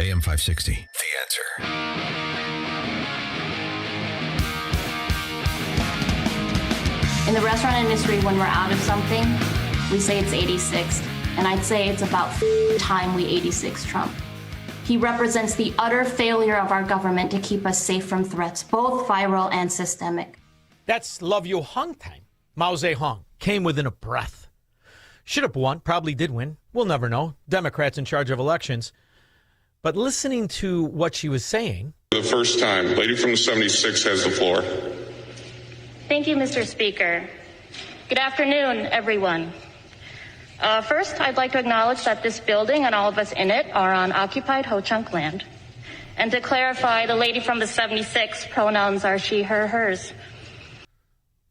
AM 560, The Answer. In the restaurant industry, when we're out of something, we say it's 86th. And I'd say it's about time we 86 Trump. He represents the utter failure of our government to keep us safe from threats, both viral and systemic. That's Love You Hung time. Mao Zedong came within a breath. Should have won, probably did win. We'll never know. Democrats in charge of elections. But listening to what she was saying. For the first time, lady from the 76 has the floor. Thank you, Mr. Speaker. Good afternoon, everyone. First, I'd like to acknowledge that this building and all of us in it are on occupied Ho-Chunk land. And to clarify, the lady from the 76 pronouns are she, her, hers.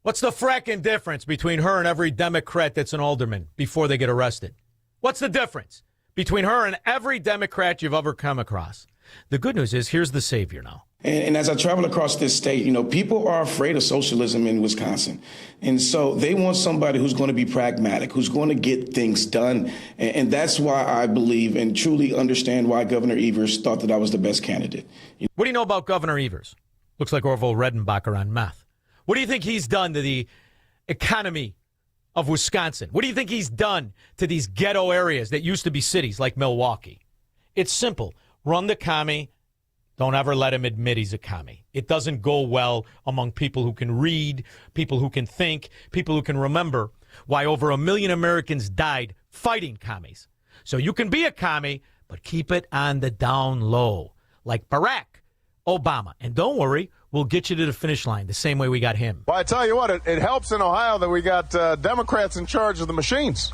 What's the fracking difference between her and every Democrat that's an alderman before they get arrested? What's the difference between her and every Democrat you've ever come across? The good news is, here's the savior now. And as I travel across this state, people are afraid of socialism in Wisconsin. And so they want somebody who's going to be pragmatic, who's going to get things done. And that's why I believe and truly understand why Governor Evers thought that I was the best candidate. What do you know about Governor Evers? Looks like Orville Redenbacher on meth. What do you think he's done to the economy of Wisconsin? What do you think he's done to these ghetto areas that used to be cities like Milwaukee? It's simple. Run the commie. Don't ever let him admit he's a commie. It doesn't go well among people who can read, people who can think, people who can remember why over 1 million Americans died fighting commies. So you can be a commie, but keep it on the down low, like Barack Obama. And don't worry, we'll get you to the finish line the same way we got him. Well, I tell you what, it helps in Ohio that we got Democrats in charge of the machines.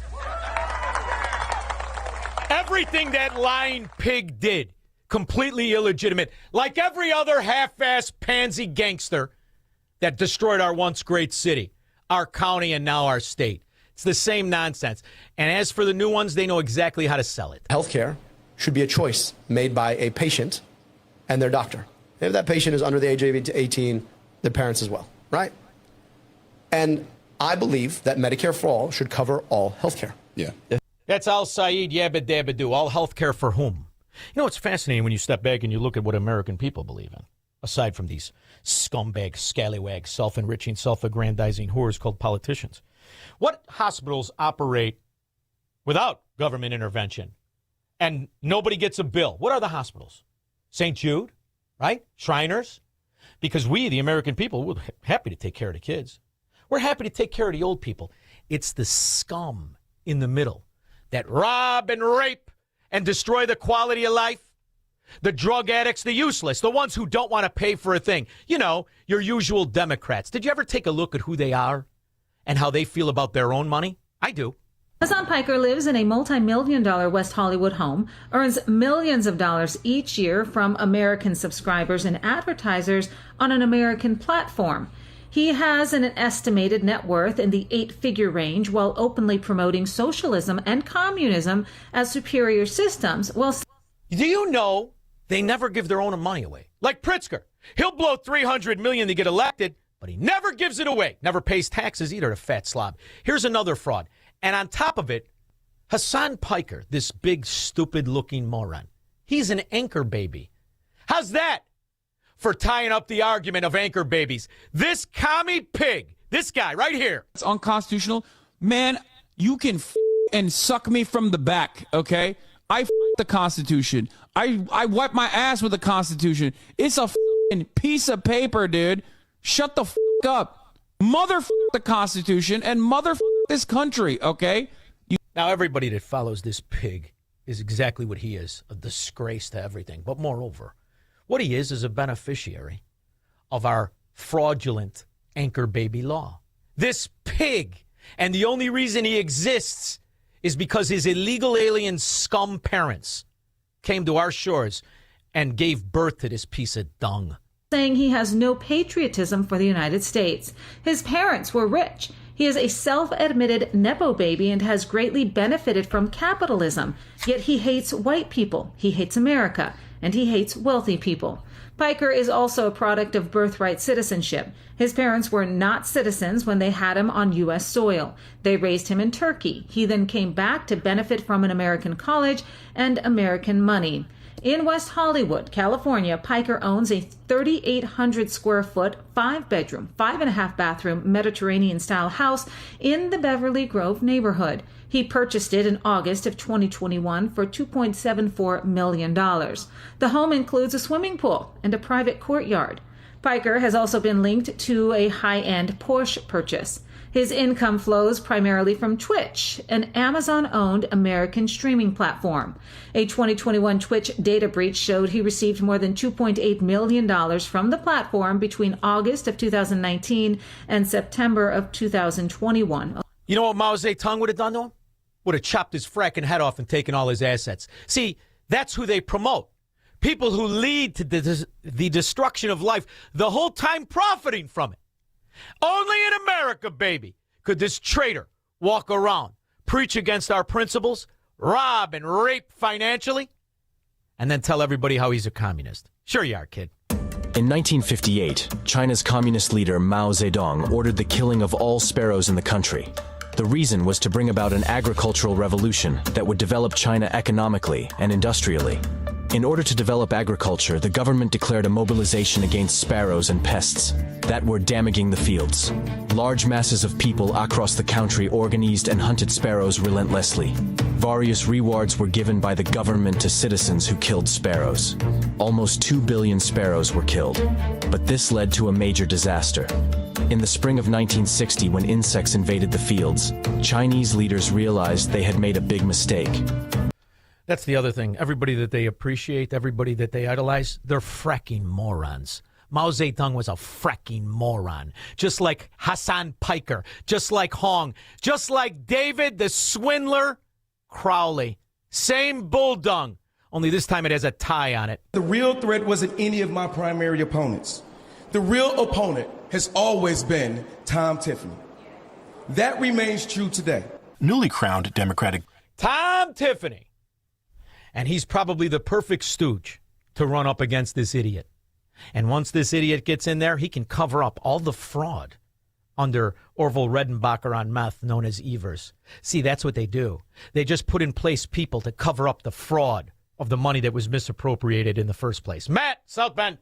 Everything that lying pig did, completely illegitimate, like every other half-ass pansy gangster that destroyed our once great city, our county, and now our state. It's the same nonsense. And as for the new ones, they know exactly how to sell it. Healthcare should be a choice made by a patient and their doctor. If that patient is under the age of 18, their parents as well, right? And I believe that Medicare for all should cover all healthcare. Yeah. That's Al Saeed Yabba Dabba Doo. All healthcare for whom? You know, it's fascinating when you step back and you look at what American people believe in, aside from these scumbag, scallywags, self-enriching, self-aggrandizing whores called politicians. What hospitals operate without government intervention and nobody gets a bill? What are the hospitals? St. Jude, right? Shriners? Because we, the American people, we're happy to take care of the kids. We're happy to take care of the old people. It's the scum in the middle that rob and rape and destroy the quality of life. The drug addicts, the useless, the ones who don't want to pay for a thing. You know, your usual Democrats. Did you ever take a look at who they are and how they feel about their own money? I do. Hassan Piker lives in a multi-million-dollar West Hollywood home, earns millions of dollars each year from American subscribers and advertisers on an American platform. He has an estimated net worth in the 8-figure range while openly promoting socialism and communism as superior systems. Well, do you know they never give their own money away? Like Pritzker. He'll blow $300 million to get elected, but he never gives it away. Never pays taxes either, a fat slob. Here's another fraud. And on top of it, Hassan Piker, this big, stupid-looking moron, he's an anchor baby. How's that for tying up the argument of anchor babies? This commie pig, this guy right here. It's unconstitutional. Man, you can and suck me from the back, okay? I the Constitution. I wipe my ass with the Constitution. It's a piece of paper, dude. Shut the up. Mother the Constitution and mother this country, okay? Now, everybody that follows this pig is exactly what he is, a disgrace to everything. But moreover, what he is a beneficiary of our fraudulent anchor baby law. This pig, and the only reason he exists is because his illegal alien scum parents came to our shores and gave birth to this piece of dung. Saying he has no patriotism for the United States. His parents were rich. He is a self-admitted Nepo baby and has greatly benefited from capitalism. Yet he hates white people, he hates America, and he hates wealthy people. Piker is also a product of birthright citizenship. His parents were not citizens when they had him on U.S. soil. They raised him in Turkey. He then came back to benefit from an American college and American money. In West Hollywood, California, Piker owns a 3,800 square foot, 5-bedroom, 5.5-bathroom Mediterranean-style house in the Beverly Grove neighborhood. He purchased it in August of 2021 for $2.74 million. The home includes a swimming pool and a private courtyard. Piker has also been linked to a high-end Porsche purchase. His income flows primarily from Twitch, an Amazon-owned American streaming platform. A 2021 Twitch data breach showed he received more than $2.8 million from the platform between August of 2019 and September of 2021. You know what Mao Zedong would have done to him? Would have chopped his fracking head off and taken all his assets. See, that's who they promote. People who lead to the destruction of life, the whole time profiting from it. Only in America, baby, could this traitor walk around, preach against our principles, rob and rape financially, and then tell everybody how he's a communist. Sure you are, kid. In 1958, China's communist leader Mao Zedong ordered the killing of all sparrows in the country. The reason was to bring about an agricultural revolution that would develop China economically and industrially. In order to develop agriculture, the government declared a mobilization against sparrows and pests that were damaging the fields. Large masses of people across the country organized and hunted sparrows relentlessly. Various rewards were given by the government to citizens who killed sparrows. Almost 2 billion sparrows were killed, but this led to a major disaster. In the spring of 1960, when insects invaded the fields, Chinese leaders realized they had made a big mistake. That's the other thing. Everybody that they appreciate, everybody that they idolize, they're fracking morons. Mao Zedong was a fracking moron. Just like Hassan Piker, just like Hong, just like David the Swindler Crowley. Same bulldung, only this time it has a tie on it. The real threat wasn't any of my primary opponents. The real opponent has always been Tom Tiffany. That remains true today. Newly crowned Democratic. Tom Tiffany. And he's probably the perfect stooge to run up against this idiot. And once this idiot gets in there, he can cover up all the fraud under Orville Redenbacher on meth, known as Evers. See, that's what they do. They just put in place people to cover up the fraud of the money that was misappropriated in the first place. Matt, South Bend.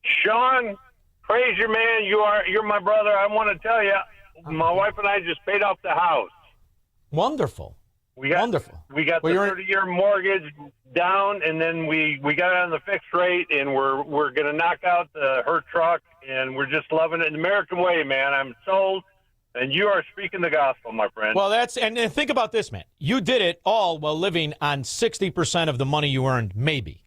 Sean, praise your man. You're my brother. I want to tell you, my wife and I just paid off the house. Wonderful. Wonderful. We got the 30-year mortgage down, and then we got it on the fixed rate, and we're going to knock out her truck, and we're just loving it the American way, man. I'm sold, and you are speaking the gospel, my friend. Well, and think about this, man. You did it all while living on 60% of the money you earned, maybe.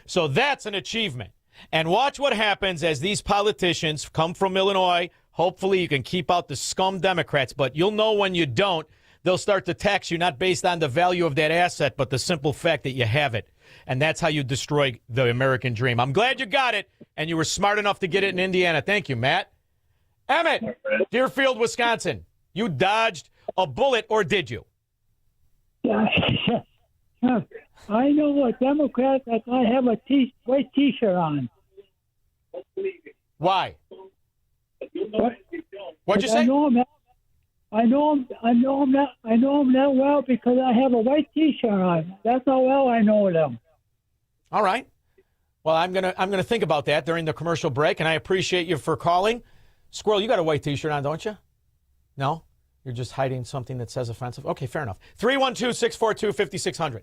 So that's an achievement. And watch what happens as these politicians come from Illinois. Hopefully you can keep out the scum Democrats, but you'll know when you don't. They'll start to tax you not based on the value of that asset, but the simple fact that you have it. And that's how you destroy the American dream. I'm glad you got it, and you were smart enough to get it in Indiana. Thank you, Matt. Emmett, Deerfield, Wisconsin. You dodged a bullet, or did you? Yeah, I know a Democrat that I have a white T-shirt on. Why? What? What'd you say? I know him that well because I have a white T-shirt on. That's how well I know them. All right. Well, I'm gonna think about that during the commercial break, and I appreciate you for calling. Squirrel, you got a white T-shirt on, don't you? No? You're just hiding something that says offensive? Okay, fair enough. 312-642-5600.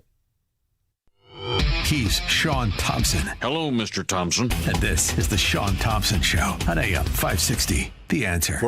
He's Sean Thompson. Hello, Mr. Thompson. And this is the Sean Thompson Show on AM 560. The Answer.